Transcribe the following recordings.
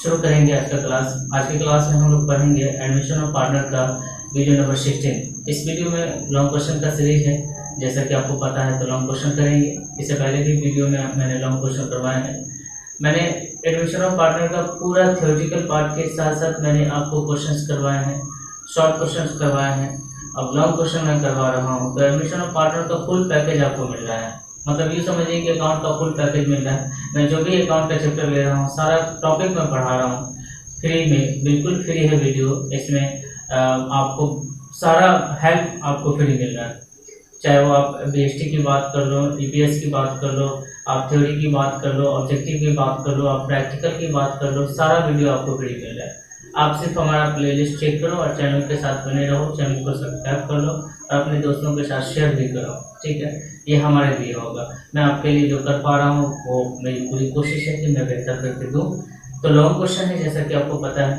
शुरू करेंगे आज का क्लास। आज की क्लास में हम लोग पढ़ेंगे एडमिशन ऑफ पार्टनर का वीडियो नंबर 16। इस वीडियो में लॉन्ग क्वेश्चन का सीरीज है, जैसा कि आपको पता है तो लॉन्ग क्वेश्चन करेंगे। इससे पहले भी वीडियो में मैंने लॉन्ग क्वेश्चन करवाए हैं। मैंने एडमिशन ऑफ पार्टनर का पूरा थ्योरेटिकल पार्ट के साथ साथ मैंने आपको क्वेश्चंस करवाए हैं, शॉर्ट क्वेश्चंस करवाए हैं। अब लॉन्ग क्वेश्चन मैं करवा रहा हूँ, तो एडमिशन ऑफ पार्टनर का फुल पैकेज आपको मिल रहा है। मतलब ये समझिए कि अकाउंट का फुल पैकेज मिल रहा है। मैं जो भी अकाउंट का चैप्टर ले रहा हूँ, सारा टॉपिक मैं पढ़ा रहा हूँ फ्री में, बिल्कुल फ्री है वीडियो। इसमें आपको सारा हेल्प आपको फ्री मिल रहा है। चाहे वो आप बीएसटी की बात कर लो, ईपीएस की बात कर लो, आप थ्योरी की बात कर लो, ऑब्जेक्टिव की बात कर लो, आप प्रैक्टिकल की बात कर लो, सारा वीडियो आपको फ्री मिल रहा है। आप सिर्फ हमारा प्लेलिस्ट चेक करो और चैनल के साथ बने रहो, चैनल को सब्सक्राइब कर लो और अपने दोस्तों के साथ शेयर भी करो। ठीक है, ये हमारे लिए होगा। मैं आपके लिए जो कर पा रहा हूँ वो मेरी पूरी कोशिश है कि मैं बेहतर करके दूँ। तो लॉन्ग क्वेश्चन है, जैसा कि आपको पता है,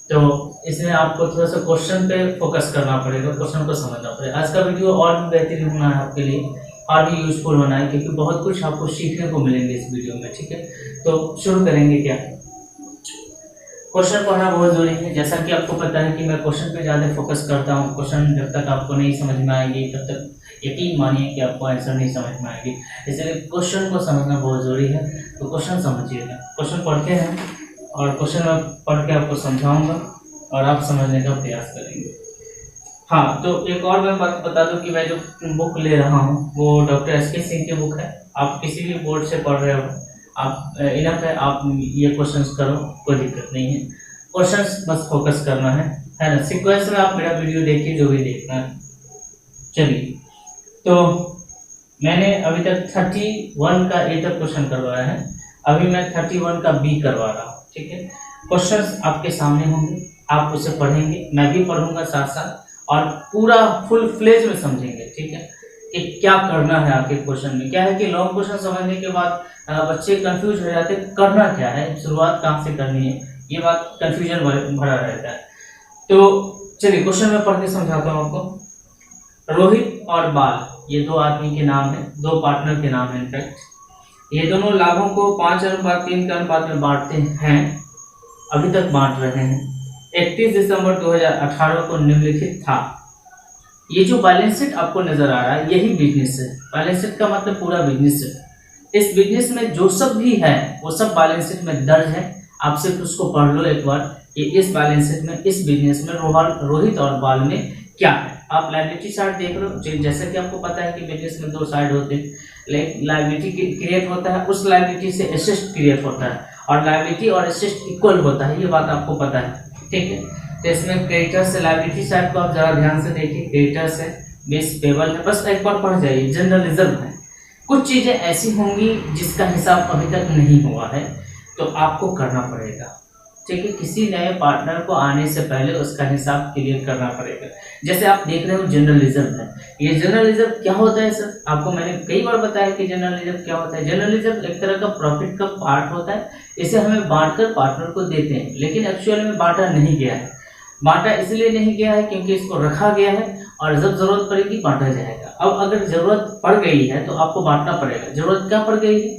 तो इसमें आपको थोड़ा सा क्वेश्चन पे फोकस करना पड़ेगा, क्वेश्चन को समझना पड़ेगा। आज का वीडियो और भी बेहतरीन होना है आपके लिए, और भी यूजफुल होना है, क्योंकि बहुत कुछ आपको सीखने को मिलेंगे इस वीडियो में। ठीक है, तो शुरू करेंगे। क्या क्वेश्चन पढ़ना बहुत जरूरी है। जैसा कि आपको पता है कि मैं क्वेश्चन पे ज़्यादा फोकस करता हूँ। क्वेश्चन जब तक आपको नहीं समझ में आएगी तब तक यकीन मानिए कि आपको आंसर नहीं समझ में आएगी। इसलिए क्वेश्चन को समझना बहुत ज़रूरी है। तो क्वेश्चन समझिएगा, क्वेश्चन पढ़ते हैं और क्वेश्चन मैं पढ़ के आपको समझाऊंगा और आप समझने का प्रयास करेंगे। हाँ, तो एक और मैं बात बता दूं कि मैं जो बुक ले रहा हूँ वो डॉक्टर एसके सिंह की बुक है। आप किसी भी बोर्ड से पढ़ रहे हो, आप इनफ है, आप ये क्वेश्चंस करो, कोई दिक्कत नहीं है। क्वेश्चंस बस फोकस करना है ना। सीक्वेंस में आप मेरा वीडियो देखिए, जो भी देखना है। चलिए, तो मैंने अभी तक 31 का ए तक क्वेश्चन करवाया है। अभी मैं 31 का बी करवा रहा हूँ। ठीक है, क्वेश्चंस आपके सामने होंगे, आप उसे पढ़ेंगे, मैं भी पढ़ूंगा साथ साथ, और पूरा फुल फ्लेज में समझेंगे। ठीक है, कि क्या करना है आखिर क्वेश्चन में। क्या है कि लॉन्ग क्वेश्चन समझने के बाद बच्चे कंफ्यूज हो जाते हैं, करना क्या है, शुरुआत कहाँ से करनी है, ये बात कंफ्यूजन भरा रहता है। तो चलिए क्वेश्चन में पढ़ के समझाता हूँ आपको। रोहित और बाल, ये दो आदमी के नाम है, दो पार्टनर के नाम है। इनफैक्ट ये दोनों लाभों को 5:3 के अनुपात में बांटते हैं, अभी तक बांट रहे हैं। 31 दिसंबर 2018 को निम्नलिखित था। ये जो बैलेंस शीट आपको नजर आ रहा है, यही बिजनेस है। बैलेंस शीट का मतलब पूरा बिजनेस है। इस बिजनेस में जो सब भी है वो सब बैलेंस शीट में दर्ज है। आप सिर्फ उसको पढ़ लो एक बार कि इस बैलेंस शीट में, इस बिजनेस में रोहित और बाल में क्या है। आप लायबिलिटी साइड देख लो, जैसे कि आपको पता है कि बिजनेस में दो साइड होते हैं। लायबिलिटी क्रिएट होता है, उस लायबिलिटी से एसेट क्रिएट होता है, और लायबिलिटी और एसेट इक्वल होता है, ये बात आपको पता है। ठीक है, तो इसमें क्रेडिटर्स से लायबिलिटी साइड को आप जरा ध्यान से देखिए। क्रेडिटर्स है, बेस पेबल है, बस एक बार पढ़ जाइए। जनरल रिजर्व है, कुछ चीजें ऐसी होंगी जिसका हिसाब अभी तक नहीं हुआ है, तो आपको करना पड़ेगा। ठीक है, किसी नए पार्टनर को आने से पहले उसका हिसाब क्लियर करना पड़ेगा। जैसे आप देख रहे हो जनरल रिजर्व है। ये जनरल रिजर्व क्या होता है सर? आपको मैंने कई बार बताया कि जनरल रिजर्व क्या होता है। जनरल रिजर्व एक तरह का प्रॉफिट का पार्ट होता है। इसे हमें बांटकर पार्टनर को देते हैं, लेकिन एक्चुअल में बांटा नहीं गया है। बांटा इसलिए नहीं गया है क्योंकि इसको रखा गया है, और जब जरूरत पड़ेगी बांटा जाएगा। अब अगर जरूरत पड़ गई है तो आपको बांटना पड़ेगा। जरूरत क्या पड़ गई है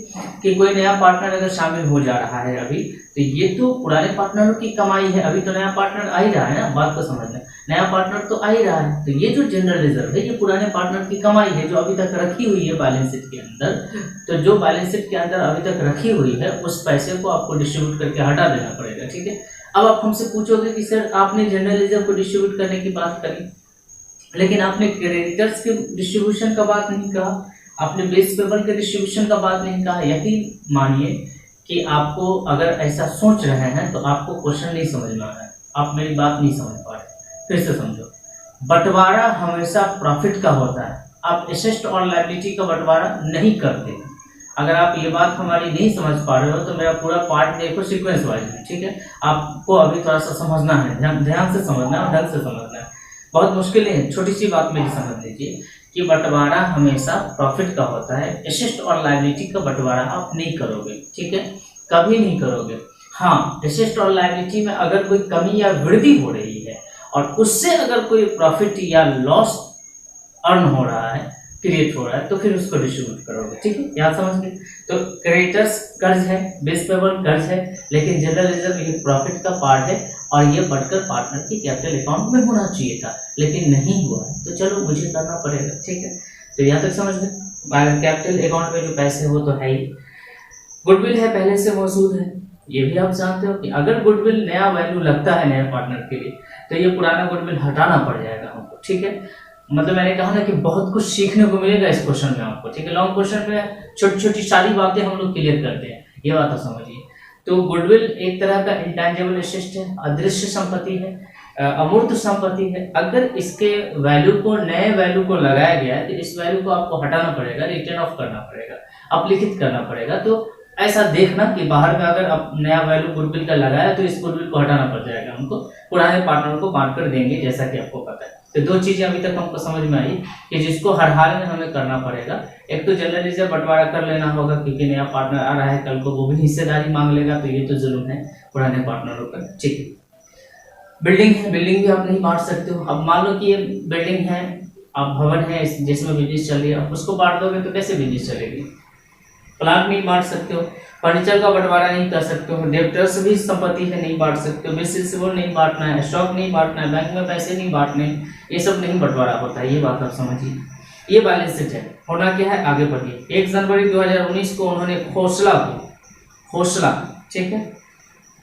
कि कोई नया पार्टनर अगर शामिल हो जा रहा है अभी, तो ये तो पुराने पार्टनरों की कमाई है। अभी तो नया पार्टनर आ ही रहा है ना, बात को समझना। नया पार्टनर तो आ ही रहा है, तो ये जो जनरल रिजर्व है ये पुराने पार्टनर की कमाई है, जो अभी तक रखी हुई है बैलेंस शीट के अंदर। तो जो बैलेंस शीट के अंदर अभी तक रखी हुई है, उस पैसे को आपको डिस्ट्रीब्यूट करके हटा देना पड़ेगा। ठीक है, अब आप हमसे पूछोगे कि सर आपने जनरल रिजर्व को डिस्ट्रीब्यूट करने की बात करी, लेकिन आपने क्रेडिटर्स के डिस्ट्रीब्यूशन का बात नहीं कहा, आपने बेस पेबल के डिस्ट्रीब्यूशन का बात नहीं कहा। यकीन मानिए कि आपको अगर ऐसा सोच रहे हैं तो आपको क्वेश्चन नहीं समझ में आ रहा है, आप मेरी बात नहीं समझ पा रहे। फिर से समझो, बंटवारा हमेशा प्रॉफिट का होता है। आप एसेट और लायबिलिटी का बंटवारा नहीं करते। अगर आप ये बात हमारी नहीं समझ पा रहे हो तो मेरा पूरा पार्ट देखो सीक्वेंस वाइज में। ठीक है, आपको अभी थोड़ा सा समझना है, ध्यान से समझना है, ढंग से समझना है। बहुत मुश्किलें हैं, छोटी सी बात मेरी समझ लीजिए कि बंटवारा हमेशा प्रॉफिट का होता है। एसेट और लायबिलिटी का बंटवारा आप नहीं करोगे। ठीक है, कभी नहीं करोगे। हाँ, एसेट और लायबिलिटी में अगर कोई कमी या वृद्धि हो रही है और उससे अगर कोई प्रॉफिट या लॉस अर्न हो रहा है, क्रिएट हो रहा है तो फिर उसको डिस्ट्रीब्यूट करोगे, ठीक है, यहाँ समझ गए। तो क्रेडिटर्स कर्ज है, बिल्स पेबल कर्ज है, लेकिन जनरल रिजर्व ये प्रॉफिट का पार्ट है और ये बढ़कर पार्टनर की कैपिटल अकाउंट में होना चाहिए था, लेकिन नहीं हुआ है, तो चलो मुझे करना पड़ेगा, ठीक है। तो यहाँ तक समझ गए। कैपिटल अकाउंट में जो पैसे वो तो है ही। गुडविल है, पहले से मौजूद है, ये भी आप जानते हो कि अगर गुडविल नया वैल्यू लगता है नए पार्टनर के लिए तो ये पुराना गुडविल हटाना पड़ जाएगा हमको, ठीक है। मतलब मैंने कहा ना कि बहुत कुछ सीखने को मिलेगा इस क्वेश्चन में आपको, ठीक है। लॉन्ग क्वेश्चन में छोटी छोटी सारी बातें हम लोग क्लियर करते हैं, ये बात तो समझिए। तो गुडविल एक तरह का इंटेंजिबल एसेट है, अदृश्य संपत्ति है, अमूर्त संपत्ति है। अगर इसके वैल्यू को नए वैल्यू को लगाया गया है तो इस वैल्यू को आपको हटाना पड़ेगा, रिटर्न ऑफ करना पड़ेगा, अपलिखित करना पड़ेगा। तो ऐसा देखना कि बाहर में अगर आप नया वैल्यू गुडविल का लगाया तो इस गुडविल को हटाना पड़ जाएगा हमको, पुराने पार्टनर को बांट कर देंगे, जैसा कि आपको पता है। तो दो चीजें अभी तक हमको समझ में आई कि जिसको हर हाल में हमें करना पड़ेगा। एक तो जनरल रिजर्व बंटवारा कर लेना होगा क्योंकि नया पार्टनर आ रहा है, कल को वो भी हिस्सेदारी मांग लेगा, तो ये तो जुल्म है पुराने पार्टनरों पर, ठीक है। बिल्डिंग है, बिल्डिंग भी आप नहीं बांट सकते हो। अब मान लो कि ये बिल्डिंग है, अब भवन है जिसमें बिजनेस चल रही है, अब उसको बांट दोगे तो कैसे बिजनेस चलेगी। प्लांट नहीं बांट सकते हो, फर्नीचर का बंटवारा नहीं कर सकते हो, डेब्टर्स भी संपत्ति है नहीं बांट सकते हो, रिसीवेबल नहीं बांटना है, स्टॉक नहीं बांटना है, बैंक में पैसे नहीं बांटने, ये सब नहीं बंटवारा होता है, ये बात आप समझिए। ये बैलेंस शीट है, होना क्या है आगे बढ़िए। 1 जनवरी 2019 को उन्होंने खोसला, ठीक है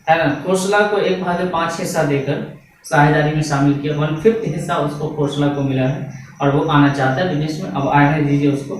ना, खोसला को 1/5 हिस्सा देकर साझेदारी में शामिल किया। 1/5 हिस्सा उसको खोसला को मिला है और वो आना चाहता है बिजनेस में, अब आने दीजिए उसको।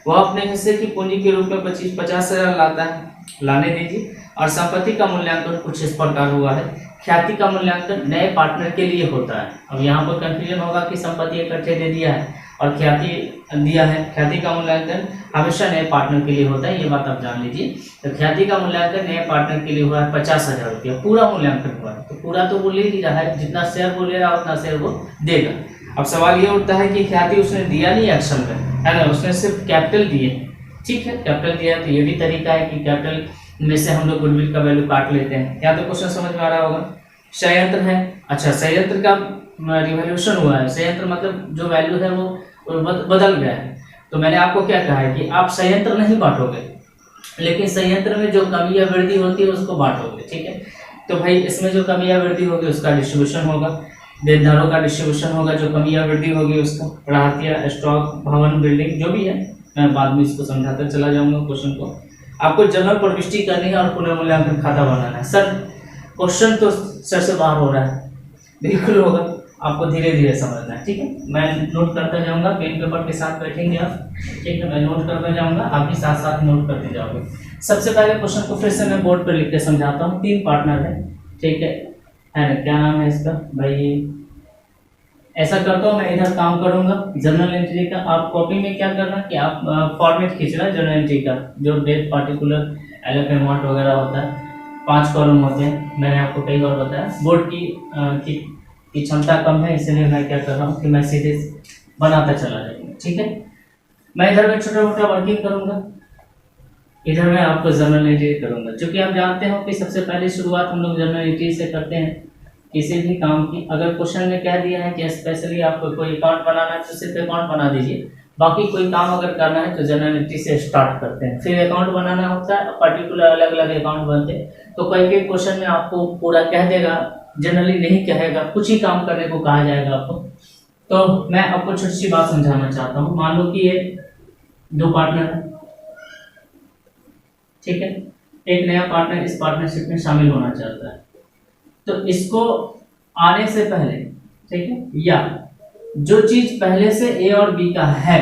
वह अपने हिस्से की पूंजी के रूप में 50,000 लाता है, लाने दीजिए। और संपत्ति का मूल्यांकन कुछ इस प्रकार हुआ है। ख्याति का मूल्यांकन नए पार्टनर के लिए होता है। अब यहाँ पर कंफ्यूजन होगा कि संपत्ति इकट्ठे दे दिया है और ख्याति दिया है। ख्याति का मूल्यांकन हमेशा नए पार्टनर के लिए होता है, ये बात आप जान लीजिए। तो ख्याति का मूल्यांकन नए पार्टनर के लिए हुआ है 50,000 रुपया, पूरा मूल्यांकन हुआ है। तो पूरा तो वो ले ही रहा है, जितना शेयर वो ले रहा है उतना शेयर वो देगा। अब सवाल ये उठता है कि ख्याति उसने दिया नहीं एक्शन में, है ना, उसने सिर्फ कैपिटल दिए, ठीक है, कैपिटल दिया। तो ये भी तरीका है कि कैपिटल में से हम लोग गुडविल का वैल्यू काट लेते हैं। या तो क्वेश्चन समझ में आ रहा होगा। संयंत्र है, अच्छा संयंत्र का रिवॉल्यूशन हुआ है। संयंत्र मतलब जो वैल्यू है वो बदल गया है। तो मैंने आपको क्या कहा है कि आप संयंत्र नहीं बांटोगे, लेकिन संयंत्र में जो कमी या वृद्धि होती है उसको बांटोगे, ठीक है। तो भाई इसमें जो कमी या वृद्धि होगी उसका डिस्ट्रीब्यूशन होगा, देनदारों का डिस्ट्रीब्यूशन होगा, जो कमी या वृद्धि होगी उसका, राहतिया, स्टॉक, भवन, बिल्डिंग जो भी है, मैं बाद में इसको समझाता चला जाऊंगा क्वेश्चन को। आपको जनरल प्रविष्टि करनी है और पुनर्मूल्यांकन खाता बनाना है। सर क्वेश्चन तो सर से बाहर हो रहा है, बिल्कुल होगा, आपको धीरे धीरे समझना है, ठीक है। मैं नोट करता जाऊंगा, पेन पेपर के साथ बैठेंगे आप, ठीक है, मैं नोट करता जाऊंगा, आप भी साथ साथ नोट करते जाओगे। सबसे पहले क्वेश्चन को फिर से मैं बोर्ड पर लिख के समझाता हूँ। 3 पार्टनर है, ठीक है ना, क्या नाम है इसका भाई। ऐसा करता हूँ मैं, इधर काम करूंगा जर्नल एंट्री का। आप कॉपी में क्या करना कि आप फॉर्मेट खींचना जर्नल एंट्री का, जो डेट, पार्टिकुलर, एलएफ अमाउंट वगैरह होता है। 5 कॉलम होते हैं, मैंने आपको कई बार बताया। बोर्ड की क्षमता कम है, इसलिए मैं क्या कर रहा हूँ कि मैं सीधे बनाता चला जाऊंगा, ठीक है। मैं इधर में छोटा मोटा वर्किंग करूंगा, इधर में आपको जर्नल एंट्री करूंगा। क्योंकि आप जानते हो कि सबसे पहले शुरुआत हम लोग जर्नल एंट्री से करते हैं किसी भी काम की। अगर क्वेश्चन में कह दिया है कि स्पेशली आपको कोई अकाउंट बनाना है तो सिर्फ अकाउंट बना दीजिए, बाकी कोई काम अगर करना है तो जर्नल एंट्री से स्टार्ट करते हैं। फिर अकाउंट बनाना होता है, पर्टिकुलर अलग अलग अकाउंट बनते हैं। तो कोई भी क्वेश्चन में आपको पूरा कह देगा, जनरली नहीं कहेगा, कुछ ही काम करने को कहा जाएगा आपको। तो मैं आपको छोटी सी बात समझाना चाहता हूँ। मान लो कि ये 2 पार्टनर है, ठीक है, एक नया पार्टनर इस पार्टनरशिप में शामिल होना चाहता है। तो इसको आने से पहले, ठीक है, या जो चीज पहले से ए और बी का है,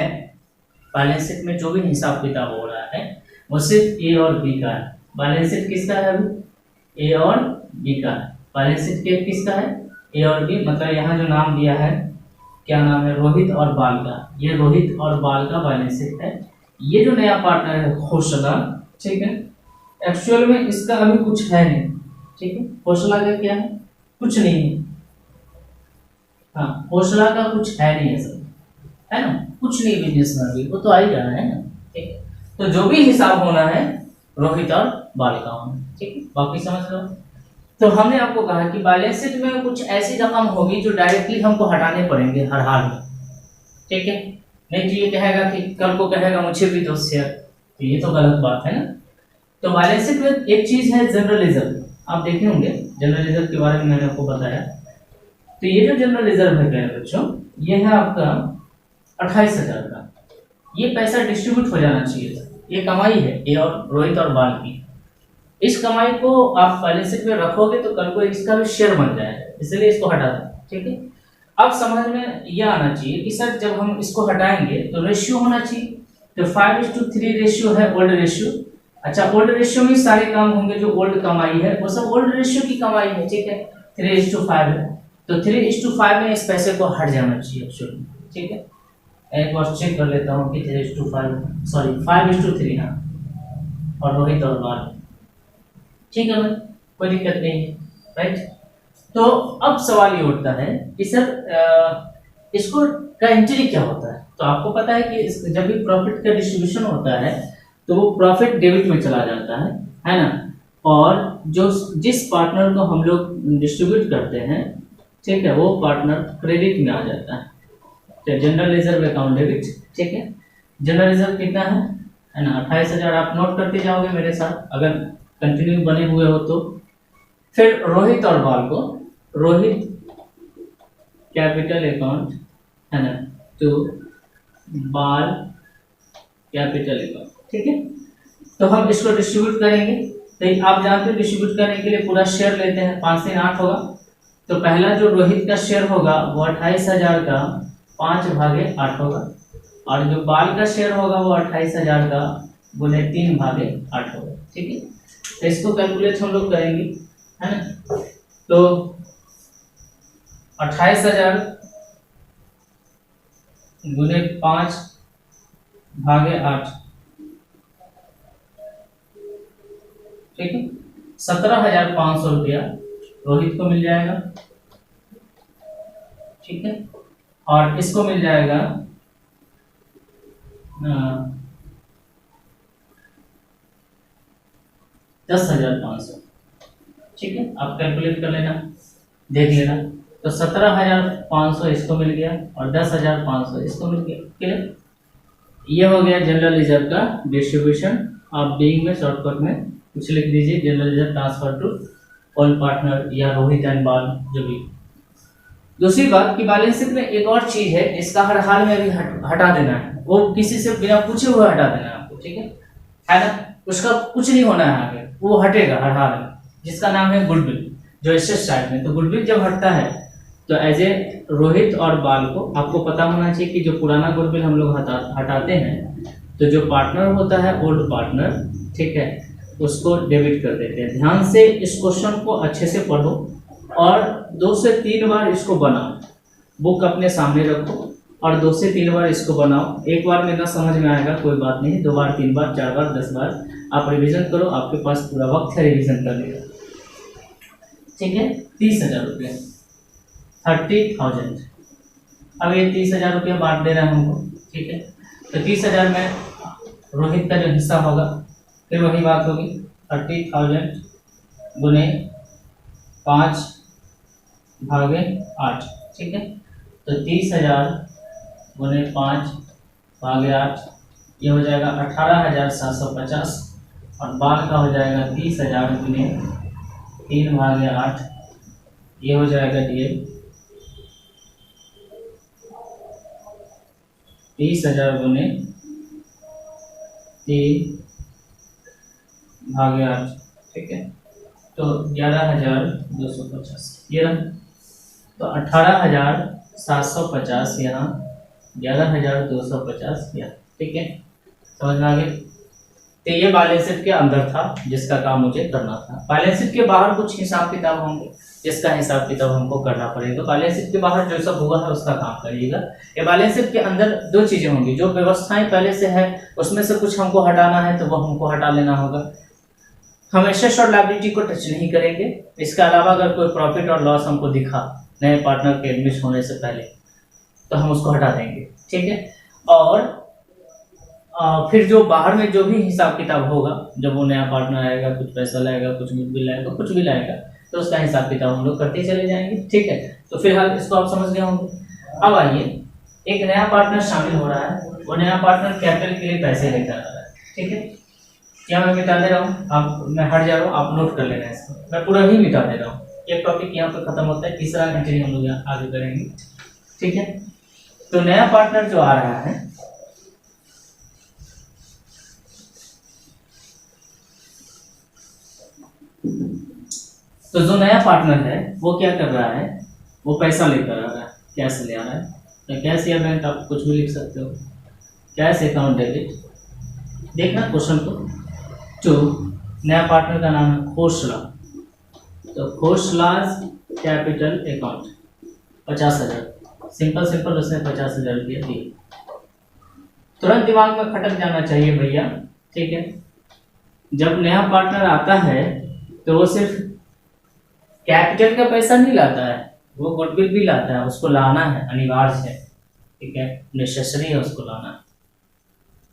बैलेंस शीट में जो भी हिसाब किताब हो रहा है वो सिर्फ ए और बी का है। बैलेंस शीट किसका है अभी, ए और बी का है। बैलेंस शीट किसका है, ए और बी। मतलब यहाँ जो नाम दिया है, क्या नाम है, रोहित और बाल का। ये रोहित और बाल का बैलेंस शीट है। ये जो नया पार्टनर है खोसला, ठीक है, एक्चुअल में इसका अभी कुछ है नहीं, ठीक है। खोसला का क्या है, कुछ नहीं है, हाँ, खोसला का कुछ है नहीं, ऐसा है ना, कुछ नहीं बिजनेस में अभी, वो तो आ ही रहा है ना, ठीक है। तो जो भी हिसाब होना है रोहित और बाल का होना, ठीक है, बाकी समझ लो। तो हमने आपको कहा कि बैलेंस शीट में कुछ ऐसी रकम होगी जो डायरेक्टली हमको हटाने पड़ेंगे हर हाल में, ठीक है। नहीं तो ये कहेगा कि कल को कहेगा मुझे भी दो शेयर, तो ये तो गलत बात है ना। तो बैलेंस शीट में एक चीज है जनरल रिजर्व, आप देखे होंगे जनरल रिजर्व के बारे में मैंने आपको बताया। तो ये जो जनरल रिजर्व है प्यारे बच्चों, ये है आपका 28,000 का। ये पैसा डिस्ट्रीब्यूट हो जाना चाहिए था, ये कमाई है ये और रोहित और बाल की। इस कमाई को आप बैलेंस शीट में रखोगे तो कल को इसका भी शेयर बन जाएगा, इसलिए इसको हटा दें, ठीक है। अब समझ में यह आना चाहिए कि सर जब हम इसको हटाएंगे तो रेशियो होना चाहिए, तो 5:3 रेशियो है ओल्ड रेशियो। अच्छा, ओल्ड रेशियो में सारे काम होंगे, जो ओल्ड कमाई है वो सब ओल्ड रेशियो की कमाई है, ठीक है। 3:5 है, तो 3:5 में इस पैसे को हट जाना चाहिए एक्चुअली, ठीक है। एक बार चेक कर लेता हूँ कि 3:5 सॉरी 5:3 हाँ, और रोहित और बाल, ठीक है भाई, कोई दिक्कत नहीं है, राइट। तो अब सवाल ये उठता है कि सर इसको का एंट्री क्या होता है। तो आपको पता है कि जब भी प्रॉफिट का डिस्ट्रीब्यूशन होता है तो वो प्रॉफिट डेबिट में चला जाता है ना। और जो जिस पार्टनर को हम लोग डिस्ट्रीब्यूट करते हैं, ठीक है, वो पार्टनर क्रेडिट में आ जाता है। तो जनरल रिजर्व अकाउंट डेबिट, ठीक है। जनरल रिजर्व कितना है ना, 28,000। आप नोट करते जाओगे मेरे साथ अगर कंटिन्यू बने हुए हो तो। फिर रोहित और बाल को, रोहित कैपिटल अकाउंट है ना, तो बाल कैपिटल अकाउंट, ठीक है। तो हम इसको डिस्ट्रीब्यूट करेंगे, तो आप जानते हो डिस्ट्रीब्यूट करने के लिए पूरा शेयर लेते हैं, 5/8 होगा। तो पहला जो रोहित का शेयर होगा वो 28,000 का 5/8 होगा, और जो बाल का शेयर होगा वो 28,000 का गुने 3/8 होगा, ठीक है। तो इसको कैलकुलेट हम लोग करेंगे, है ना। तो 28,000 गुने 5/8, ठीक है, 17,500 रुपया रोहित को मिल जाएगा, ठीक है। और इसको मिल जाएगा 10,500, ठीक है। आप कैलकुलेट कर लेना, देख लेना। तो 17,500 इसको मिल गया और 10,500 इसको मिल गया, क्लियर। ये हो गया जनरल रिजर्व का डिस्ट्रीब्यूशन। आप बीइंग में शॉर्टकट में कुछ लिख दीजिए, general reserve transfer to all partner या रोहित एंड बाल, जो भी। दूसरी बात कि बैलेंस शीट में एक और चीज है, इसका हर हाल में अभी हटा देना है, वो किसी से बिना पूछे हुए हटा देना है आपको, ठीक है ना। उसका कुछ नहीं होना है आगे, वो हटेगा हर हाल में, जिसका नाम है गुडविल, जो एसेट साइड में। तो गुडविल जब हटता है तो एज ए रोहित और बाल को आपको पता होना चाहिए कि जो पुराना गुडविल हम लोग हटाते हैं, तो जो पार्टनर होता है ओल्ड पार्टनर, ठीक है, उसको डेबिट कर देते हैं। ध्यान से इस क्वेश्चन को अच्छे से पढ़ो और 2 से 3 बार इसको बनाओ, बुक अपने सामने रखो और 2 से 3 बार इसको बनाओ। एक बार में ना समझ में आएगा कोई बात नहीं, 2 बार 3 बार 4 बार 10 बार आप रिवीजन करो, आपके पास पूरा वक्त है रिवीजन करने का, ठीक है। 30,000 रुपये, 30,000। अब ये 30,000 रुपये बांट दे रहा है हमको, ठीक है। तो 30,000 में रोहित का जो हिस्सा होगा, फिर वही बात होगी, 30,000 गुने 5/8, ठीक है। तो 30,000 गुने 5/8 ये हो जाएगा 18,750, और बाल का हो जाएगा 30,000 गुने 3/8, ये हो जाएगा डीएल 30,000 गुने 3/8, ठीक है। तो 11,250 ये रहा। तो 18,750 यहाँ, 11,250 यहाँ, ठीक है। समझ में आ गया। तो ये बैलेंस शीट के अंदर था जिसका काम मुझे करना था। बैलेंस शीट के बाहर कुछ हिसाब किताब होंगे जिसका हिसाब किताब हमको करना पड़ेगा। बैलेंस शीट के बाहर जो सब हुआ है उसका काम करिएगा। ये बैलेंस शीट के अंदर 2 चीजें होंगी, जो व्यवस्थाएं पहले से है उसमें से कुछ हमको हटाना है तो वो हमको हटा लेना होगा। हम एसेट्स और लायबिलिटी को टच नहीं करेंगे। इसके अलावा अगर कोई प्रॉफिट और लॉस हमको दिखा नए पार्टनर के एडमिट होने से पहले तो हम उसको हटा देंगे, ठीक है। और फिर जो बाहर में जो भी हिसाब किताब होगा, जब वो नया पार्टनर आएगा, कुछ पैसा लाएगा, कुछ गुडविल लाएगा, कुछ भी लाएगा, तो उसका हिसाब किताब हम लोग करते चले जाएंगे, ठीक है। तो फिलहाल इसको आप समझ गए होंगे। अब आइए एक नया पार्टनर शामिल हो रहा है, वो नया पार्टनर कैपिटल के लिए पैसे लेकर आ रहा है, ठीक है। क्या मैं मिटा दे रहा हूँ, आप मैं हट जा रहा हूँ, आप नोट कर लेना इसको, मैं पूरा ही मिटा दे रहा हूँ। एक टॉपिक यहाँ पे खत्म होता है, तीसरा एंट्री हम लोग यहाँ आगे करेंगे, ठीक है। तो नया पार्टनर जो आ रहा है, तो जो नया पार्टनर है वो क्या कर रहा है, वो पैसा लेकर आ रहा है, कैश ले आ रहा है। तो कैश या बैंक आप कुछ भी लिख सकते हो, कैश अकाउंट डेबिट। देखना क्वेश्चन को, जो नया पार्टनर का नाम है खोसला, तो खोसलाज कैपिटल अकाउंट 50,000, सिंपल सिंपल उसने 50,000 रुपया दिए। तुरंत दिमाग में खटक जाना चाहिए भैया, ठीक है। जब नया पार्टनर आता है तो वो सिर्फ कैपिटल का पैसा नहीं लाता है, वो गुडविल भी लाता है, उसको लाना है, अनिवार्य है, ठीक है, नेसेसरी है उसको लाना।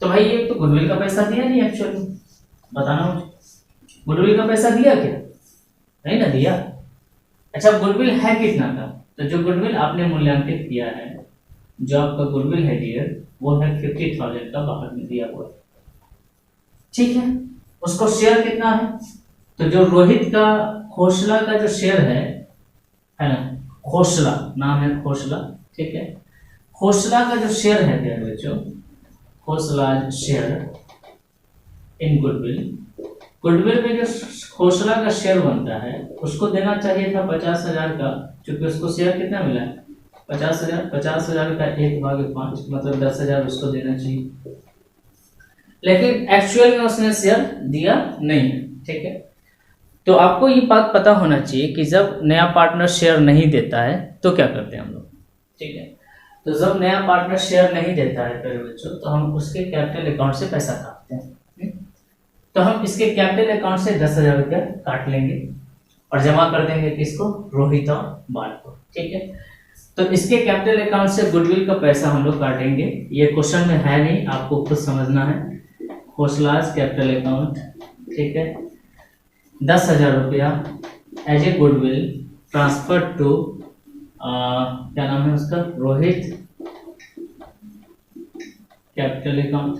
तो भाई ये तो गुडविल का पैसा दिया नहीं, एक्चुअली बताना मुझे, गुडविल का पैसा दिया क्या, नहीं ना दिया। अच्छा गुडविल है कितना का, तो जो गुडविल आपने मूल्यांकित किया है, जो आपका गुडविल है डियर, वो है 50,000 का बाहर में दिया हुआ है, ठीक है। उसको शेयर कितना है, तो जो रोहित का खोसला का जो शेयर है ना, खोसला नाम है खोसला, ठीक है। खोसला का जो शेयर है डियर बच्चों, Khosla share in goodwill, goodwill में जो खोसला का शेयर बनता है उसको देना चाहिए था 50,000 का, क्योंकि उसको शेयर कितना मिला है 50,000, 50,000 का 1/5 मतलब 10,000 उसको देना चाहिए, लेकिन एक्चुअल में उसने शेयर दिया नहीं, ठीक है। तो आपको ये बात पता होना चाहिए कि जब नया पार्टनर शेयर नहीं देता है तो क्या करते हैं हम लोग, ठीक है। तो जब नया पार्टनर शेयर नहीं देता है प्यारे बच्चों, तो हम उसके कैपिटल अकाउंट से पैसा काटते हैं। तो हम इसके कैपिटल अकाउंट से 10,000 रुपया काट लेंगे और जमा कर देंगे किसको, रोहित और बाल को, ठीक है। तो इसके कैपिटल अकाउंट से गुडविल का पैसा हम लोग काटेंगे, ये क्वेश्चन में है नहीं, आपको खुद समझना है। खोसलाज कैपिटल अकाउंट, ठीक है, 10,000 रुपया as a goodwill transfer to क्या नाम है उसका, रोहित कैपिटल अकाउंट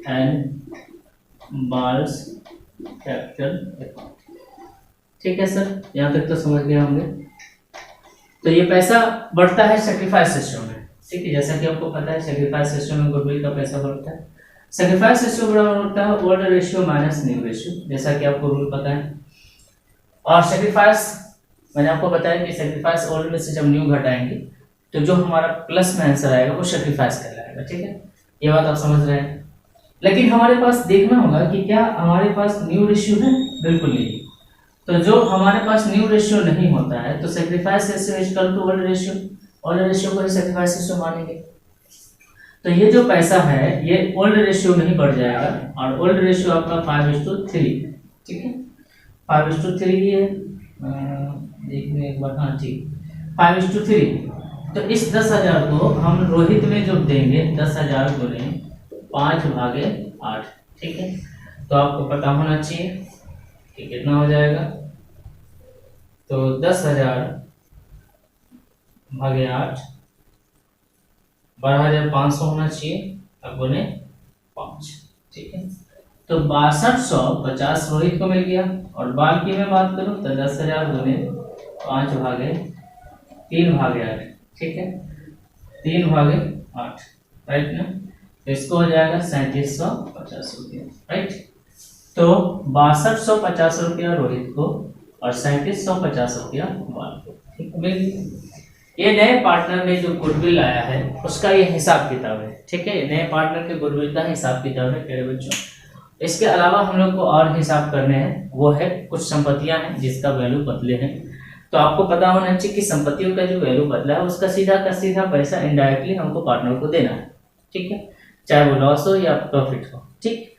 एंड बाल्स कैपिटल अकाउंट, ठीक है सर, यहाँ तक तो समझ गए होंगे। तो ये पैसा बढ़ता है सेक्रीफाइस रेशियो में, ठीक है, जैसा कि आपको पता है सेक्रीफाइस रेशियो में गुडविल का पैसा बढ़ता है। सेक्रीफाइस रेशियो बराबर होता है old ratio minus new ratio, जैसा कि आपको रूल पता है। और सेक्रीफाइस मैंने आपको बताया कि सेक्रीफाइस ओल्ड में से जब न्यू घटाएंगे तो जो हमारा प्लस में आंसर आएगा वो सेक्रीफाइस कहलाएगा, ठीक है, ये बात आप समझ रहे हैं। लेकिन हमारे पास देखना होगा कि क्या हमारे पास न्यू रेशियो है, बिल्कुल नहीं। तो जो हमारे पास न्यू रेशियो नहीं होता है तो sacrifice ratio is equal to old ratio, old ratio को ही सेक्रीफाइस रेशियो मानेंगे। तो ये जो पैसा है ये ओल्ड रेशियो में ही बढ़ जाएगा, और ओल्ड रेशियो आपका 5:3, ठीक है, 5:3 ही है, देखने एक बार, हाँ ठीक, 5:3। तो इस 10,000 को हम रोहित में जो देंगे 10,000 गुने 5/8, ठीक है। तो आपको पता होना चाहिए कि कितना हो जाएगा, तो 10,000 भागे 8 12,500 होना चाहिए, अब गुने 5, ठीक है। तो 6250 रोहित को मिल गया, और बाल की मैं बात करूं तो 10,000 गुने 5/3/8, ठीक है, 3/8, राइट ना। तो इसको हो जाएगा 3750 रुपया, राइट। तो 6250 रुपया रोहित को और 3750 रुपया बाल को, ठीक है, मिल गया। ये नए पार्टनर ने जो गुडविल आया है उसका ये हिसाब किताब है, ठीक है, नए पार्टनर के गुडविल का हिसाब किताब है प्यारे बच्चों। इसके अलावा हम लोग को और हिसाब करने हैं, वो है कुछ संपत्तियां हैं जिसका वैल्यू बदले हैं। तो आपको पता होना चाहिए कि संपत्तियों का जो वैल्यू बदला है उसका सीधा का सीधा पैसा इनडायरेक्टली हमको पार्टनर को देना है, ठीक है, चाहे वो लॉस हो या प्रॉफिट हो, ठीक।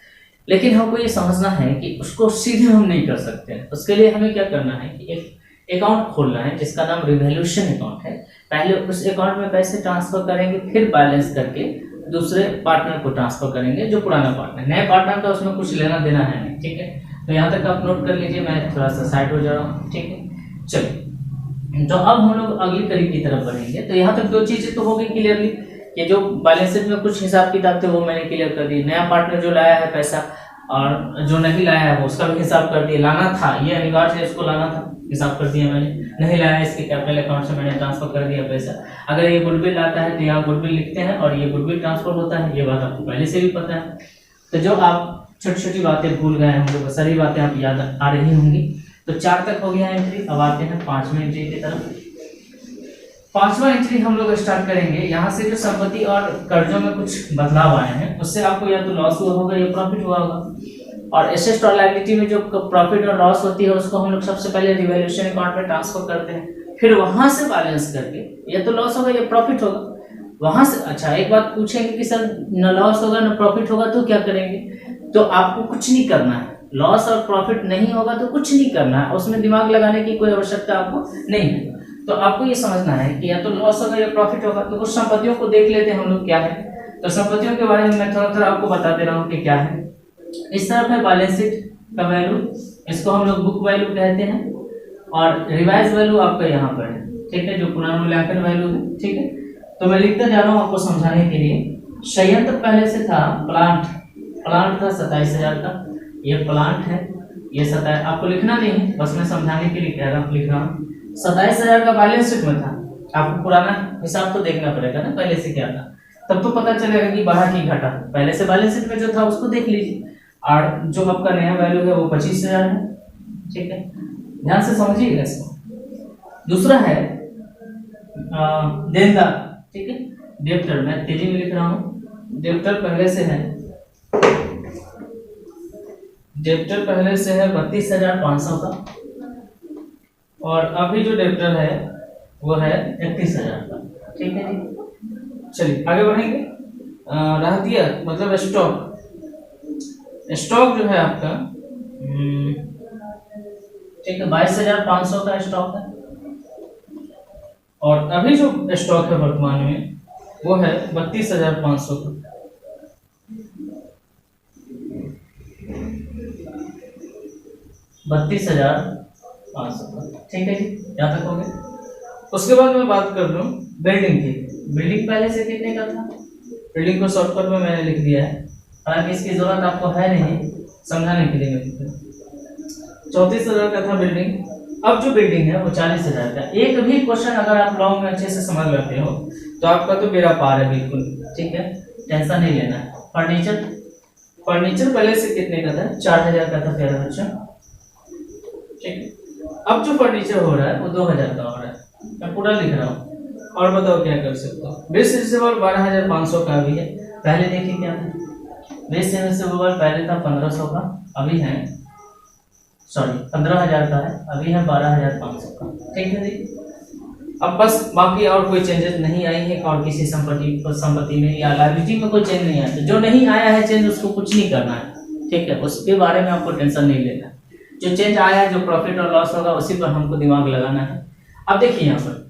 लेकिन हमको ये समझना है कि उसको सीधे हम नहीं कर सकते हैं, उसके लिए हमें क्या करना है कि एक अकाउंट खोलना है जिसका नाम रिवैल्यूएशन अकाउंट है। पहले उस अकाउंट में पैसे ट्रांसफर करेंगे, फिर बैलेंस करके दूसरे पार्टनर को ट्रांसफर करेंगे जो पुराना पार्टनर, नए पार्टनर का उसमें कुछ लेना देना है नहीं, ठीक है। तो यहाँ तक आप नोट कर लीजिए, मैं थोड़ा सा साइड हो जा रहा हूँ, ठीक है। चलिए तो अब हम लोग अगली कड़ी की तरफ बढ़ेंगे। तो यहाँ तक दो चीजें तो हो गई क्लियरली, कि जो बैलेंस शीट में कुछ हिसाब किताब थे वो मैंने क्लियर कर दी, नया पार्टनर जो लाया है पैसा और जो नहीं लाया है वो उसका भी हिसाब कर दिया, लाना था ये अनिवार्य है, इसको लाना था, हिसाब कर दिया मैंने, नहीं लाया इसके कैपिटल अकाउंट से मैंने ट्रांसफर कर दिया पैसा। अगर ये गुडविल आता है तो यहाँ गुडविल लिखते हैं और ये गुडविल ट्रांसफर होता है, ये बात आपको पहले से भी पता है। तो जो आप छोटी छोटी बातें भूल गए होंगे वो सारी बातें आप याद आ रही होंगी। तो 4 तक हो गया एंट्री। अब आते हैं 5वें एंट्री की तरफ। 5वां एंट्री हम लोग स्टार्ट करेंगे यहाँ से। जो संपत्ति और कर्जों में कुछ बदलाव आए हैं उससे आपको या तो लॉस हुआ होगा या प्रॉफिट हुआ होगा। और एसेट और लायबिलिटी में जो प्रॉफिट और लॉस होती है उसको हम लोग सबसे पहले रिवैल्यूएशन अकाउंट में ट्रांसफर करते हैं, फिर वहां से बैलेंस करके या तो लॉस होगा या प्रॉफिट होगा वहां से। अच्छा, एक बात पूछेंगे कि सर न लॉस होगा न प्रॉफिट होगा तो क्या करेंगे? तो आपको कुछ नहीं करना है। लॉस और प्रॉफिट नहीं होगा तो कुछ नहीं करना है, उसमें दिमाग लगाने की कोई आवश्यकता आपको नहीं है। तो आपको ये समझना है कि या तो लॉस होगा या प्रॉफिट होगा। तो कुछ संपत्तियों को देख लेते हैं हम लोग क्या है। तो संपत्तियों के बारे में मैं थोड़ा थोड़ा आपको बता दे रहा हूँ कि क्या है। इस तरफ है बैलेंस शीट का वैल्यू, इसको हम लोग बुक वैल्यू कहते हैं, और रिवाइज वैल्यू आपका यहाँ पर है, ठीक है, जो पुनर्मूल्यांकन वैल्यू है, ठीक है। तो मैं लिखता जा रहा हूँ आपको समझाने के लिए। संयंत्र पहले से था प्लांट था 27,000 का, ये प्लांट है, ये 27, आपको लिखना नहीं है, बस मैं समझाने के लिए कह रहा हूँ, लिख रहा हूँ। 27,000 का बैलेंस शीट में था। आपको पुराना हिसाब तो देखना पड़ेगा ना, पहले से क्या था, तब तो पता चलेगा कि बढ़ा कि घटा। पहले से बैलेंस शीट में जो था उसको देख लीजिए, और जो आपका नया वैल्यू है वो 25,000 है, ठीक है, ध्यान से समझिएगा इसको। दूसरा है देनदार, ठीक है, डेब्टर, मैं तेजी में लिख रहा हूँ। डेब्टर पहले से है, डेब्टर पहले से है 32,500 का, और अभी जो डेब्टर है वो है 31,000 का, ठीक है जी। चलिए आगे बढ़ेंगे। रह दिया मतलब स्टॉक जो है आपका, ठीक है, 22,500 का स्टॉक है, और अभी जो स्टॉक है वर्तमान में वो है 32,500 का। 32,500 का, ठीक है जी, यहाँ तक हो गया। उसके बाद मैं बात कर लूँ बिल्डिंग की। बिल्डिंग पहले से कितने का था? बिल्डिंग को शॉर्टकट में मैंने लिख दिया है, हालांकि इसकी जरूरत आपको है नहीं, समझाने के लिए मैं 34,000 का था बिल्डिंग। अब जो बिल्डिंग है वो 40,000 का। एक भी क्वेश्चन अगर आप लॉन्ग में अच्छे से समझ लेते हो तो आपका तो बेड़ा पार है बिल्कुल, ठीक है, टेंशन नहीं लेना है। फर्नीचर पहले से कितने का था? 4,000 का था प्यारे बच्चों, ठीक है। अब जो फर्नीचर हो रहा है वो 2,000 का हो रहा है, मैं पूरा लिख रहा हूँ, और बताओ क्या कर सकते हो। बेस रिसीवेबल 12,500 का अभी है, पहले देखिए क्या था। बेस रिसीवेबल पहले था 1,500 का, अभी है 15,000 का है, अभी है 12,500 का, ठीक है जी। अब बस बाकी और कोई चेंजेस नहीं आई है, और किसी संपत्ति में या लायबिलिटी में कोई चेंज नहीं आया। तो जो नहीं आया है चेंज उसको कुछ नहीं करना है, ठीक है, उसके बारे में आपको टेंशन नहीं लेना। जो चेंज आया है, जो प्रॉफिट और लॉस होगा उसी पर हमको दिमाग लगाना है। अब देखिए यहाँ पर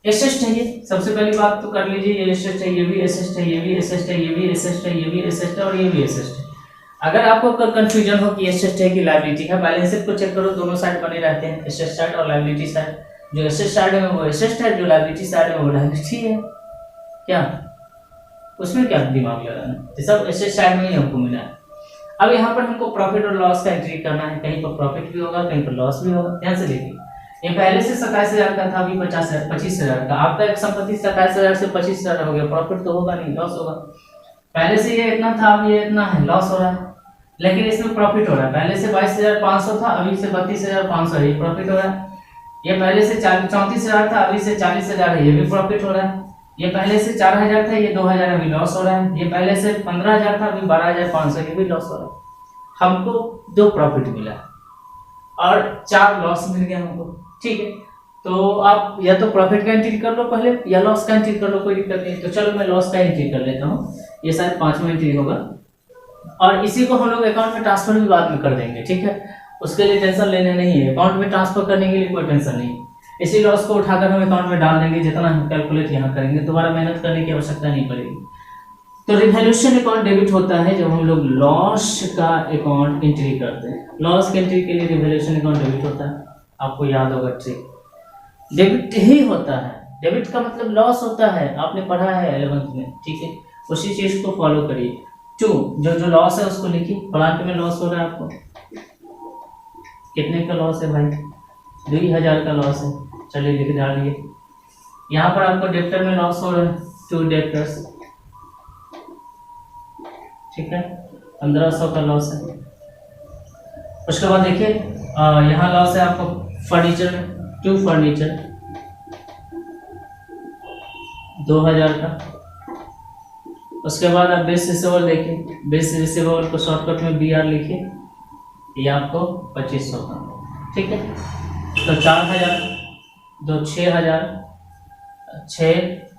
एसेट है, ये सबसे पहली बात तो कर लीजिए, ये एसेट है, ये भी एसेट है, ये भी एसेट है, ये भी एसेट है, ये भी एसेट है, और ये भी एसेट है। अगर आपको कंफ्यूजन हो कि एसेट है कि लायबिलिटी है, बैलेंस शीट को चेक करो, दोनों साइड बने रहते हैं, एसेट साइड और लायबिलिटी साइड। जो एसेट साइड है वो एसेट है, जो लायबिलिटी साइड है वो लायबिलिटी है। क्या उसमें क्या दिमाग लगाना, तो सब एसेट साइड में ही हमको मिला है। अब यहाँ पर हमको प्रॉफिट और लॉस का एंट्री करना है, कहीं पर प्रॉफिट भी होगा, कहीं पर लॉस भी होगा। ध्यान से देखिए, ये पहले से 27,000 का था, अभी 25,000 का। आपका एक संपत्ति 27,000 से 25,000 हो गया, प्रॉफिट तो होगा नहीं, लॉस होगा। पहले से ये इतना था, अब ये इतना है, लॉस हो रहा है, लेकिन इसमें प्रॉफिट हो रहा है। पहले से 22,500 था, अभी से 32,500 है, ये प्रॉफिट हो रहा है। ये पहले से 34,000 था, अभी से 40,000 है, ये भी प्रॉफिट हो रहा है। ये पहले से 4,000 था, ये 2,000 अभी लॉस हो रहा है। ये पहले से 15,000 था, अभी 12,500, ये भी लॉस हो रहा है। हमको 2 प्रॉफिट मिला और 4 लॉस मिल गया हमको, ठीक है। तो आप या तो प्रॉफिट का एंट्री कर लो पहले, या लॉस का एंट्री कर लो, कोई दिक्कत नहीं। तो चलो मैं लॉस का एंट्री कर लेता हूँ, ये शायद 5वां एंट्री होगा, और इसी को हम लोग अकाउंट में ट्रांसफर भी बाद में कर देंगे, ठीक है। उसके लिए टेंशन लेना नहीं है, अकाउंट में ट्रांसफर करने के लिए कोई टेंशन नहीं। इसी लॉस को उठाकर हम अकाउंट में डाल देंगे, जितना हम कैलकुलेट यहाँ करेंगे, दोबारा मेहनत करने की आवश्यकता नहीं पड़ेगी। तो रिवैल्यूएशन अकाउंट डेबिट होता है जब हम लोग लॉस का अकाउंट एंट्री करते हैं। लॉस के एंट्री के लिए रिवैल्यूएशन अकाउंट डेबिट होता है, आपको याद होगा ट्रिक। डेबिट ही होता है। डेबिट का मतलब लॉस होता है, आपने पढ़ा है 11th में, ठीक है। उसी चीज को फॉलो करिए। टू, जो लॉस है उसको लिखिए। प्लांट में लॉस हो रहा है आपको, कितने का लॉस है भाई? 2000 का लॉस है। चलिए लिख डालिए। यहाँ पर आपको डेप्टर में लॉस हो रहा है 2 डेप्टर्स, ठीक है, 1500 का लॉस है। उसके बाद देखिए यहाँ लॉस है आपको फर्नीचर में, 2 फर्नीचर 2000 का। उसके बाद आप बेस रिसीवेबल देखिए, बेस रिसीवेबल को शॉर्टकट में BR लिखिए, ये आपको 2500 का, ठीक है। तो 4000, 2 6000, 6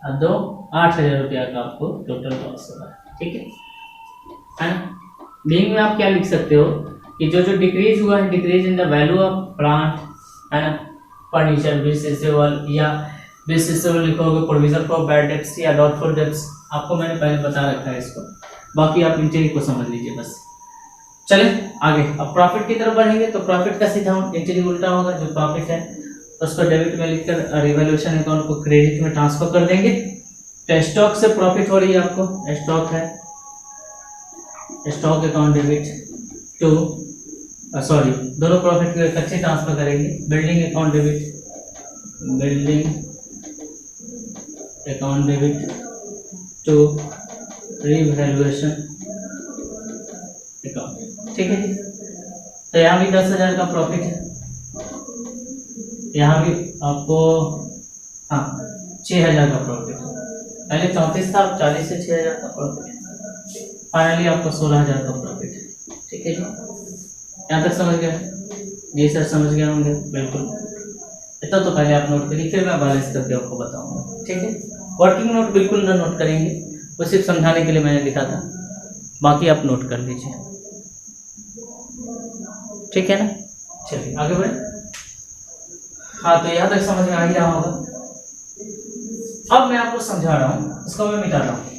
और 2 8000 रुपया का आपको टोटल लॉस होगा, ठीक है ना। बीइंग में आप क्या लिख सकते हो कि जो डिक्रीज हुआ है, decrease in the value of plant, है ना, फर्नीचर, बेस रिसीवेबल, या बेस रिसीवेबल लिखोगे प्रोविजन फॉर बैड डेब्ट्स या डाउटफुल डेब्ट्स, आपको मैंने पहले बता रखा है इसको, बाकी आप इंट्री को समझ लीजिए बस। चले आगे, अब प्रॉफिट की तरफ बढ़ेंगे। तो प्रॉफिट का सीधा इंट्री उल्टा होगा, जो प्रॉफिट है उसको डेबिट में लिखकर रिवैल्यूएशन अकाउंट को क्रेडिट में ट्रांसफर कर देंगे। तो स्टॉक से प्रॉफिट हो रही है आपको, स्टॉक है, stock account debit to, sorry दोनों प्रॉफिट को इकट्ठे ट्रांसफर करेंगे। Building account debit, building account debit to revaluation account, ठीक है जी। तो यहाँ भी 10,000 का प्रॉफिट है, यहाँ भी आपको हाँ 6,000 का प्रॉफिट है। पहले 34 था, अब 40 से 6,000 का प्रॉफिट, फाइनली आपको 16,000 का प्रॉफिट है, ठीक है जी। यहाँ तक समझ गए? जी सर समझ गए होंगे, बिल्कुल। इतना तो पहले आप नोट करिए, फिर मैं बैलेंस करके आपको बताऊंगा, ठीक है। वर्किंग नोट बिल्कुल ना नोट करेंगे, वो सिर्फ समझाने के लिए मैंने लिखा था, बाकी आप नोट कर लीजिए, ठीक है ना। चलिए आगे बढ़े। हाँ तो यहाँ तक समझ में आ ही रहा होगा। अब मैं आपको समझा रहा हूँ, इसको मैं मिटा रहा हूँ।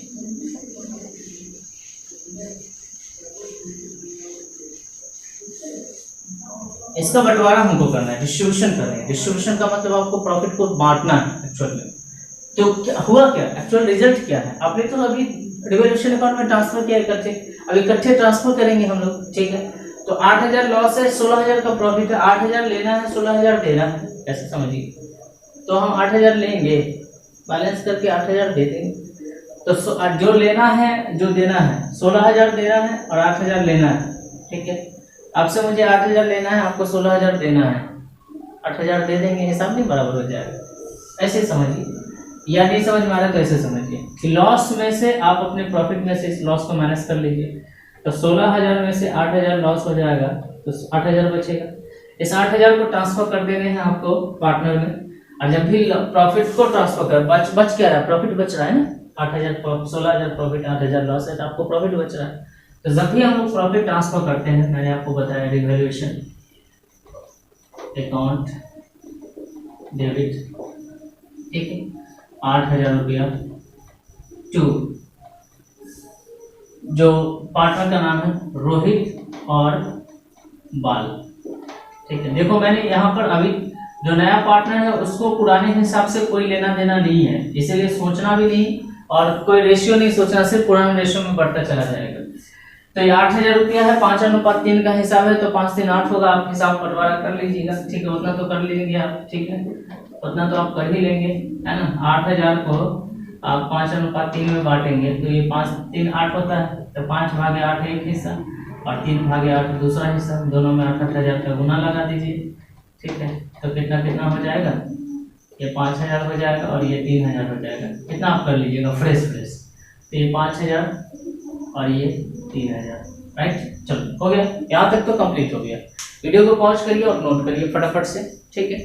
इसका बंटवारा हमको करना है, डिस्ट्रीब्यूशन कर रहे हैं। डिस्ट्रीब्यूशन का मतलब आपको प्रॉफिट को बांटना है एक्चुअल में। तो हुआ क्या, एक्चुअल रिजल्ट क्या है? आपने तो अभी रिवैल्यूएशन अकाउंट में ट्रांसफर किया इकट्ठे, अब इकट्ठे ट्रांसफर करेंगे हम लोग, ठीक है। तो 8,000 लॉस है, 16,000 का प्रॉफिट है, 8,000 लेना है, 16,000 देना है, ऐसे समझिए। तो हम 8,000 लेंगे, बैलेंस करके 8,000 दे देंगे। तो जो लेना है, जो देना है, 16,000 देना है और 8,000 लेना है, ठीक है। आपसे मुझे 8,000 लेना है, आपको 16,000 देना है, 8,000 दे देंगे, हिसाब नहीं बराबर हो जाएगा, ऐसे समझिए। या नहीं समझ में आ रहा तो ऐसे समझिए कि लॉस में से आप अपने प्रॉफिट में से इस लॉस को माइनस कर लीजिए। तो 16,000 में से 8,000 लॉस हो जाएगा, तो 8,000 बचेगा। इस 8,000 को ट्रांसफर कर देने हैं आपको पार्टनर में, और जब भी प्रॉफिट को ट्रांसफर कर बच क्या रहा है, प्रॉफिट बच रहा है ना, 8,000 16,000 प्रॉफिट, 8,000 लॉस है, तो आपको प्रॉफिट बच रहा है। तो जब भी हम लोग प्रॉफिट ट्रांसफर करते हैं, मैंने आपको बताया रिवैल्यूएशन अकाउंट डेबिट, ठीक है, 8,000 रुपया टू, जो पार्टनर का नाम है रोहित और बाल, ठीक है। देखो मैंने यहाँ पर अभी जो नया पार्टनर है उसको पुराने हिसाब से कोई लेना देना नहीं है, इसीलिए सोचना भी नहीं और कोई रेशियो नहीं सोचना, सिर्फ पुराने रेशियो में बढ़ता चला जाएगा। तो ये 8,000 रुपया है, 5:3 का हिसाब है, तो 5 3 8 होगा, आप हिसाब बंटवारा कर लीजिएगा, ठीक है। उतना तो कर लेंगे आप, ठीक है, उतना तो आप कर ही लेंगे, है ना। 8,000 को आप 5:3 में बांटेंगे, तो ये 5 3 8 होता है, तो 5/8 एक हिस्सा और 3/8 दूसरा हिस्सा, दोनों में 8,000 का गुना लगा दीजिए, ठीक है। तो कितना कितना हो जाएगा, ये 5,000 हो जाएगा और ये 3,000 हो जाएगा। कितना आप कर लीजिएगा फ्रेश, तो ये 5,000 और ये 3,000, राइट। चलो हो गया, यहाँ तक तो कंप्लीट हो गया। वीडियो को पॉज करिए और नोट करिए फटाफट से, ठीक है।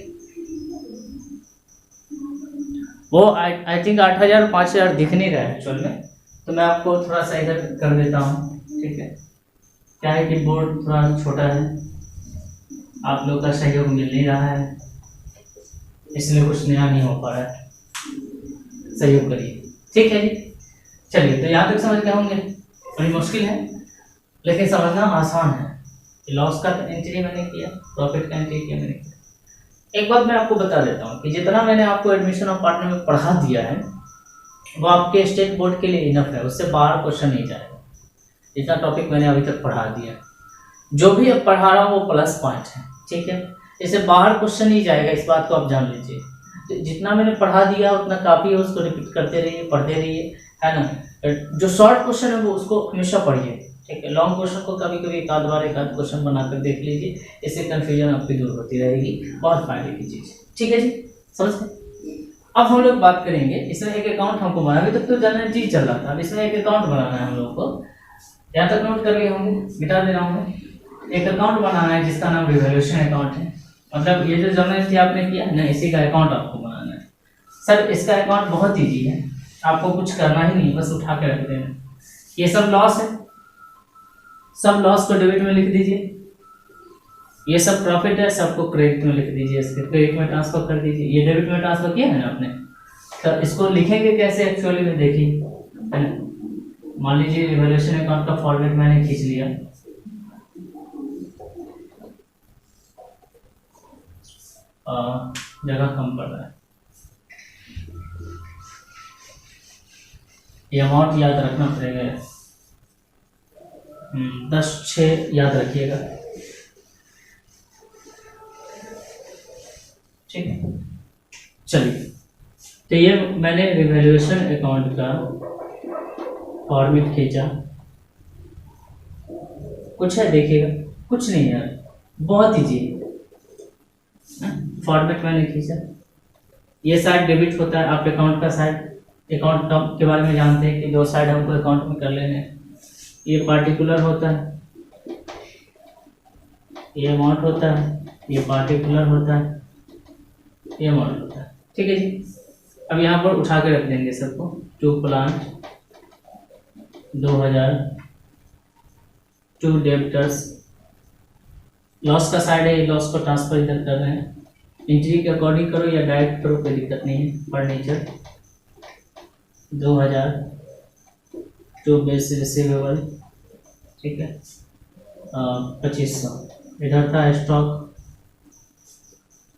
वो आई थिंक 8,000 और 5,000 दिख नहीं रहा है एक्चुअल में, तो मैं आपको थोड़ा सा इधर कर देता हूँ, ठीक है। क्या है कि बोर्ड थोड़ा छोटा है, आप लोग का सहयोग मिल नहीं रहा है, इसलिए कुछ नया नहीं हो पा रहा है, सहयोग करिए, ठीक है जी। चलिए तो यहाँ तक समझ गए होंगे, बड़ी मुश्किल है लेकिन समझना आसान है। लॉस का एंट्री मैंने किया, प्रॉफिट का एंट्री किया मैंने किया, एक बात मैं आपको बता देता हूँ कि जितना मैंने आपको एडमिशन ऑफ पार्टनर में पढ़ा दिया है वो आपके स्टेट बोर्ड के लिए इनफ है, उससे बाहर क्वेश्चन नहीं जाएगा। जितना टॉपिक मैंने अभी तक पढ़ा दिया, जो भी अब पढ़ा रहा हूँ वो प्लस पॉइंट है, ठीक है। इससे बाहर क्वेश्चन नहीं जाएगा, इस बात को आप जान लीजिए। तो जितना मैंने पढ़ा दिया उतना काफ़ी है, उसको रिपीट करते रहिए, पढ़ते रहिए, है ना। जो शॉर्ट क्वेश्चन है वो उसको हमेशा पढ़िए, ठीक है। लॉन्ग क्वेश्चन को कभी कभी एक आध बार एक आध क्वेश्चन बनाकर देख लीजिए, इससे कन्फ्यूजन आपकी दूर होती रहेगी, बहुत फायदे की चीज़, ठीक है जी, समझ गए। अब हम लोग बात करेंगे, इसमें एक अकाउंट हमको बनाना, अभी तक तो जनरल चीज चल रहा था, अब इसमें एक अकाउंट बनाना है हम लोग को। यहाँ तक नोट कर लिए होंगे, मिटा दे रहा हूँ। एक अकाउंट बनाना है जिसका नाम रिवैल्यूएशन अकाउंट है, मतलब ये जो जनरल थी आपने किया ना, इसी का अकाउंट आपको बनाना है। सर इसका अकाउंट बहुत ईजी है, आपको कुछ करना ही नहीं, बस उठा के रख देना। ये सब लॉस है, सब लॉस को डेबिट में लिख दीजिए, ये सब प्रॉफिट है, सबको क्रेडिट में लिख दीजिए, इसके क्रेडिट में ट्रांसफर कर दीजिए। ये डेबिट में ट्रांसफर किया है ना आपने, तो इसको लिखेंगे कैसे एक्चुअली में देखिए, है ना। मान लीजिए रिवैल्यूएशन अकाउंट का फॉर्मेट मैंने खींच लिया, जगह कम पड़ रहा है, ये अमाउंट याद रखना पड़ेगा, 10/6 याद रखिएगा, ठीक है। चलिए, तो ये मैंने रिवैल्यूएशन अकाउंट का फॉर्मेट खींचा, कुछ है देखिएगा, कुछ नहीं है, बहुत ईजी है। फॉर्मेट मैंने खींचा, ये साइड डेबिट होता है, आप अकाउंट का साइड, अकाउंट के बारे में जानते हैं कि दो साइड हमको अकाउंट में कर लेने हैं। ये पार्टिकुलर होता है, ये अमाउंट होता है, ये पार्टिकुलर होता है, ये अमाउंट होता है, ठीक है जी। अब यहाँ पर उठा के रख देंगे सबको। To plant 2000, to debtors, loss का साइड है, लॉस को ट्रांसफर इधर कर रहे हैं, एंट्री के अकॉर्डिंग करो या डायरेक्ट करो, कोई दिक्कत नहीं है। फर्नीचर 2000, टू बेस रिसीवेबल, ठीक है, 2500, इधर था स्टॉक,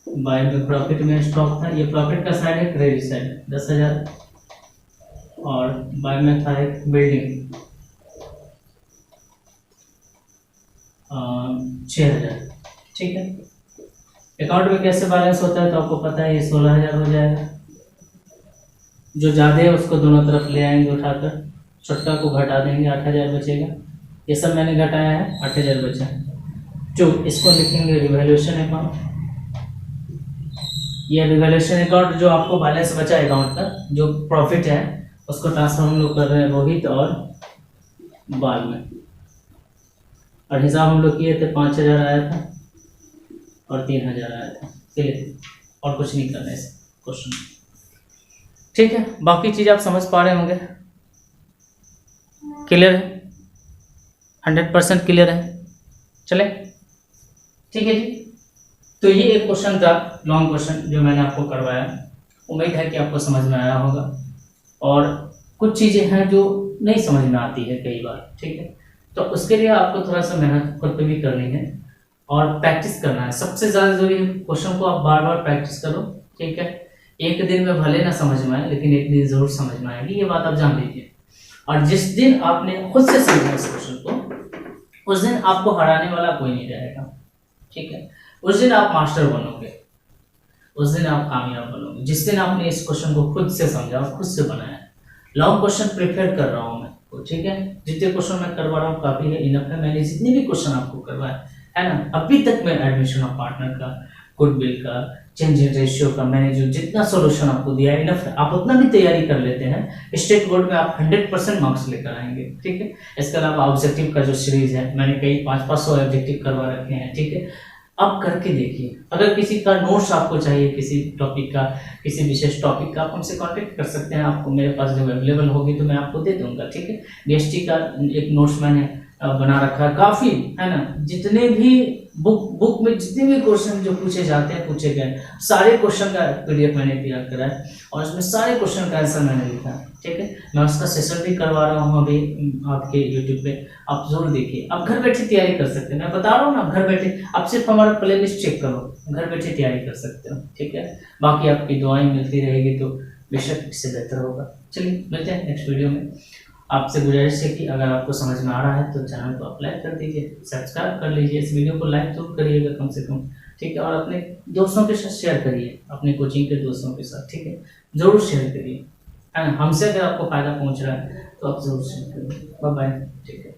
बाय में प्रॉफिट में स्टॉक था, ये प्रॉफिट का साइड है, क्रेडिट साइड 10,000, और बाय में था एक बिल्डिंग 6,000, ठीक है। अकाउंट में कैसे बैलेंस होता है तो आपको पता है, ये 16,000 हो जाएगा। जो ज़्यादा है उसको दोनों तरफ ले आएंगे उठाकर, छोटा को घटा देंगे, 8,000 बचेगा। ये सब मैंने घटाया है, 8,000 बचा। जो इसको लिखेंगे रिवैल्यूएशन अकाउंट। ये रिवैल्यूएशन अकाउंट जो आपको बैलेंस बचा अकाउंट का, जो प्रॉफिट है उसको ट्रांसफर हम लोग कर रहे हैं रोहित और बाल में, और हिसाब हम लोग किए थे 5,000 आया था और 3,000 आया था, क्लियर। और कुछ नहीं करना है इस क्वेश्चन, ठीक है। बाकी चीज़ आप समझ पा रहे होंगे, क्लियर है, 100% क्लियर है, चले, ठीक है जी। तो ये एक क्वेश्चन था, लॉन्ग क्वेश्चन जो मैंने आपको करवाया, उम्मीद है कि आपको समझ में आया होगा। और कुछ चीज़ें हैं जो नहीं समझ में आती है कई बार, ठीक है, तो उसके लिए आपको थोड़ा सा मेहनत खुद पे भी करनी है और प्रैक्टिस करना है। सबसे ज़्यादा जरूरी है क्वेश्चन को आप बार बार प्रैक्टिस करो, ठीक है। एक दिन में भले ना समझ में आए, लेकिन एक दिन जरूर समझ में आएगी, ये बात आप जान लीजिए। और जिस दिन आपने खुद से समझा इस क्वेश्चन को, उस दिन आपको हराने वाला कोई नहीं रहेगा, ठीक है। उस दिन आप मास्टर बनोगे, उस दिन आप कामयाब बनोगे, जिस दिन आपने इस क्वेश्चन को खुद से समझा और खुद से बनाया। लॉन्ग क्वेश्चन प्रेफर कर रहा हूँ मैं, ठीक है। जितने क्वेश्चन मैं करवा रहा हूँ काफ़ी है, इनफ है। मैंने जितने भी क्वेश्चन आपको करवाया है ना, अभी तक मैं एडमिशन ऑफ पार्टनर का, गुडविल का, चेंज इन रेशियो का, मैंने जो जितना सोल्यूशन आपको दिया है इनफ है। आप उतना भी तैयारी कर लेते हैं, स्टेट बोर्ड में आप 100% मार्क्स लेकर आएंगे, ठीक है। इसके अलावा ऑब्जेक्टिव का जो सीरीज है, मैंने कई 500 ऑब्जेक्टिव करवा रखे हैं, ठीक है। आप करके देखिए। अगर किसी का नोट्स आपको चाहिए, किसी टॉपिक का, किसी विशेष टॉपिक का, आप हमसे कांटेक्ट कर सकते हैं। आपको मेरे पास जब अवेलेबल होगी तो मैं आपको दे दूंगा, ठीक है। बीएसटी का एक नोट्स मैंने बना रखा है काफ़ी, है ना। जितने भी बुक में जितने भी क्वेश्चन जो पूछे जाते हैं पूछे गए, सारे क्वेश्चन का पीडीएफ मैंने तैयार करा है और उसमें सारे क्वेश्चन का आंसर मैंने लिखा है, ठीक है। मैं उसका सेशन भी करवा रहा हूँ अभी आपके यूट्यूब पे, आप जरूर देखिए। आप घर बैठे तैयारी कर सकते हैं, मैं बता रहा हूँ ना, घर बैठे आप सिर्फ हमारा प्ले लिस्ट चेक करो, घर बैठे तैयारी कर सकते हो, ठीक है। बाकी आपकी दुआएं मिलती रहेगी तो बेशक इससे बेहतर होगा। चलिए मिलते हैं नेक्स्ट वीडियो में। आपसे गुजारिश है कि अगर आपको समझ में आ रहा है तो चैनल को आप लाइक कर दीजिए, सब्सक्राइब कर लीजिए, इस वीडियो को लाइक जरूर करिएगा कम से कम, ठीक है। और अपने दोस्तों के साथ शेयर करिए, अपने कोचिंग के दोस्तों के साथ, ठीक है, ज़रूर शेयर करिए। हमसे अगर आपको फ़ायदा पहुंच रहा है तो आप ज़रूर शेयर करिए। बाय बाय, ठीक है।